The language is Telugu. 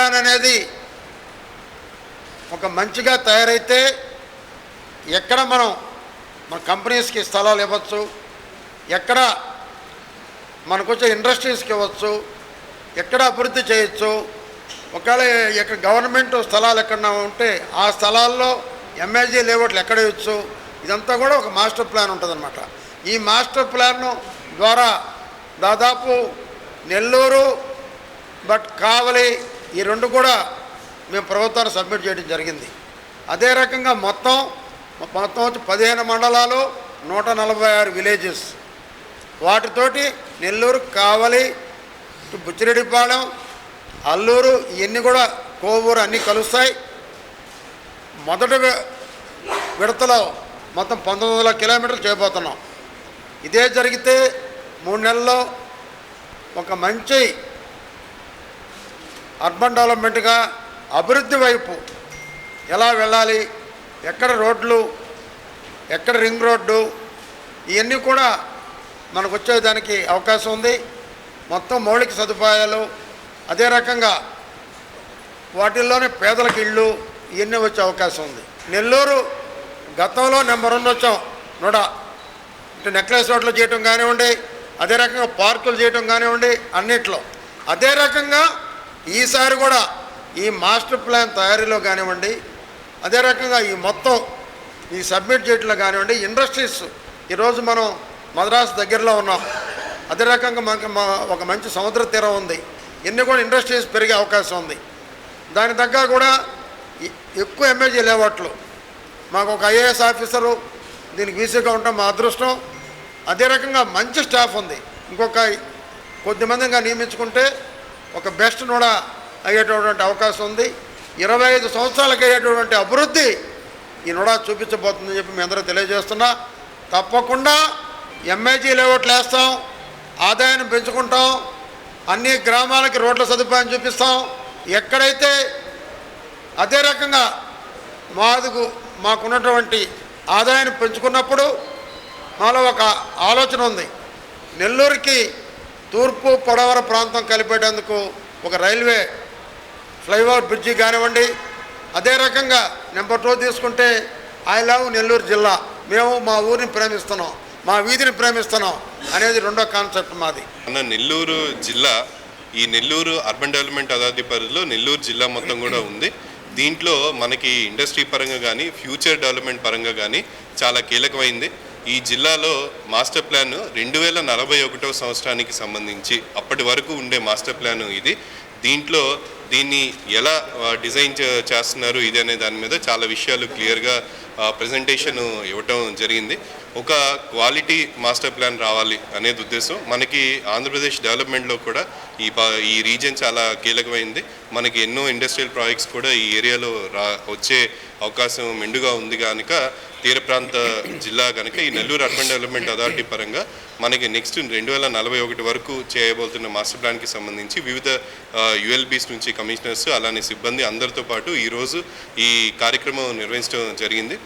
ప్లాన్ అనేది ఒక మంచిగా తయారైతే ఎక్కడ మన కంపెనీస్కి స్థలాలు ఇవ్వచ్చు, ఎక్కడ మనకు వచ్చే ఇండస్ట్రీస్కి ఇవ్వచ్చు, ఎక్కడ అభివృద్ధి చేయొచ్చు, ఒకవేళ ఎక్కడ గవర్నమెంట్ స్థలాలు ఎక్కడన్నా ఉంటే ఆ స్థలాల్లో ఎంఏజీ లేఅవుట్లు ఎక్కడ ఇవ్వచ్చు, ఇదంతా కూడా ఒక మాస్టర్ ప్లాన్ ఉంటుందన్నమాట. ఈ మాస్టర్ ప్లాన్ ద్వారా దాదాపు నెల్లూరు కావలి ఈ రెండు కూడా మేము ప్రభుత్వాన్ని సబ్మిట్ చేయడం జరిగింది. అదే రకంగా మొత్తం 15 మండలాలు 146 విలేజెస్, వాటితోటి నెల్లూరు, కావలి, బుచ్చిరెడ్డిపాళెం, అల్లూరు ఇవన్నీ కూడా కోవూరు అన్నీ కలుస్తాయి. మొదటి విడతలో మొత్తం 1900 కిలోమీటర్లు చేయబోతున్నాం. ఇదే జరిగితే 3 నెలల్లో ఒక మంచి అర్బన్ డెవలప్మెంట్గా అభివృద్ధి వైపు ఎలా వెళ్ళాలి, ఎక్కడ రోడ్లు, ఎక్కడ రింగ్ రోడ్డు, ఇవన్నీ కూడా మనకు వచ్చేదానికి అవకాశం ఉంది. మొత్తం మౌలిక సదుపాయాలు, అదే రకంగా వాటిల్లోనే పేదలకు ఇళ్ళు ఇవన్నీ వచ్చే అవకాశం ఉంది. నెల్లూరు గతంలో నెంబర్ 1 వచ్చాం ఇటు నెక్లెస్ రోడ్లు చేయటం కానివ్వండి, అదే రకంగా పార్కులు చేయటం కానివ్వండి, అన్నిట్లో. అదే రకంగా ఈసారి కూడా ఈ మాస్టర్ ప్లాన్ తయారీలో కానివ్వండి, అదే రకంగా ఈ మొత్తం ఈ సబ్మిట్ చేయటంలో కానివ్వండి, ఇండస్ట్రీస్ ఈరోజు మనం మద్రాసు దగ్గరలో ఉన్నాం, అదే రకంగా మనకి ఒక మంచి సముద్ర తీరం ఉంది, ఇన్ని కూడా ఇండస్ట్రీస్ పెరిగే అవకాశం ఉంది. దాని తగ్గ కూడా ఎక్కువ ఎంఏజీ లేఅవుట్లు, మాకు ఒక ఐఏఎస్ ఆఫీసరు దీనికి వీసీగా ఉంటాం మా అదృష్టం. అదే రకంగా మంచి స్టాఫ్ ఉంది, ఇంకొక కొద్దిమందిగా నియమించుకుంటే ఒక బెస్ట్ కూడా అయ్యేటటువంటి అవకాశం ఉంది. 25 సంవత్సరాలకు అయ్యేటటువంటి అభివృద్ధి ఈ నోడా చూపించబోతుందని చెప్పి మీ అందరూ తెలియజేస్తున్నా. తప్పకుండా ఎంఏజీ లేఅవుట్లు వేస్తాం, ఆదాయాన్ని పెంచుకుంటాం, అన్ని గ్రామాలకి రోడ్ల సదుపాయం చూపిస్తాం. ఎక్కడైతే అదే రకంగా మాకున్నటువంటి ఆదాయాన్ని పెంచుకున్నప్పుడు మాలో ఒక ఆలోచన ఉంది, నెల్లూరుకి తూర్పు పడమర ప్రాంతం కలిపేటందుకు ఒక రైల్వే ఫ్లైఓవర్ బ్రిడ్జి కానివ్వండి, అదే రకంగా నెంబర్ 2 తీసుకుంటే ఐ లవ్ నెల్లూరు జిల్లా, మేము మా ఊరిని ప్రేమిస్తున్నాం, మా వీధిని ప్రేమిస్తున్నాం అనేది రెండో కాన్సెప్ట్ మాది. మన నెల్లూరు జిల్లా, ఈ నెల్లూరు అర్బన్ డెవలప్మెంట్ అథారిటీ పరిధిలో నెల్లూరు జిల్లా మొత్తం కూడా ఉంది. దీంట్లో మనకి ఇండస్ట్రీ పరంగా కానీ ఫ్యూచర్ డెవలప్మెంట్ పరంగా కానీ చాలా కీలకమైంది. ఈ జిల్లాలో మాస్టర్ ప్లాన్ 2041 సంవత్సరానికి సంబంధించి అప్పటి వరకు ఉండే మాస్టర్ ప్లాన్ ఇది. దీంట్లో దీన్ని ఎలా డిజైన్ చేస్తున్నారు ఇది అనే దాని మీద చాలా విషయాలు క్లియర్గా ప్రజెంటేషన్ ఇవ్వటం జరిగింది. ఒక క్వాలిటీ మాస్టర్ ప్లాన్ రావాలి అనేది ఉద్దేశం. మనకి ఆంధ్రప్రదేశ్ డెవలప్మెంట్లో కూడా ఈ రీజియన్ చాలా కీలకమైంది. మనకి ఎన్నో ఇండస్ట్రియల్ ప్రాజెక్ట్స్ కూడా ఈ ఏరియాలో వచ్చే అవకాశం మెండుగా ఉంది కనుక తీర ప్రాంత జిల్లా కనుక ఈ నెల్లూరు అర్బన్ డెవలప్మెంట్ అథారిటీ పరంగా మనకి నెక్స్ట్ 2041 వరకు చేయబోతున్న మాస్టర్ ప్లాన్కి సంబంధించి వివిధ యుఎల్బీస్ నుంచి కమిషనర్స్ అలానే సిబ్బంది అందరితో పాటు ఈరోజు ఈ కార్యక్రమం నిర్వహించడం జరిగింది.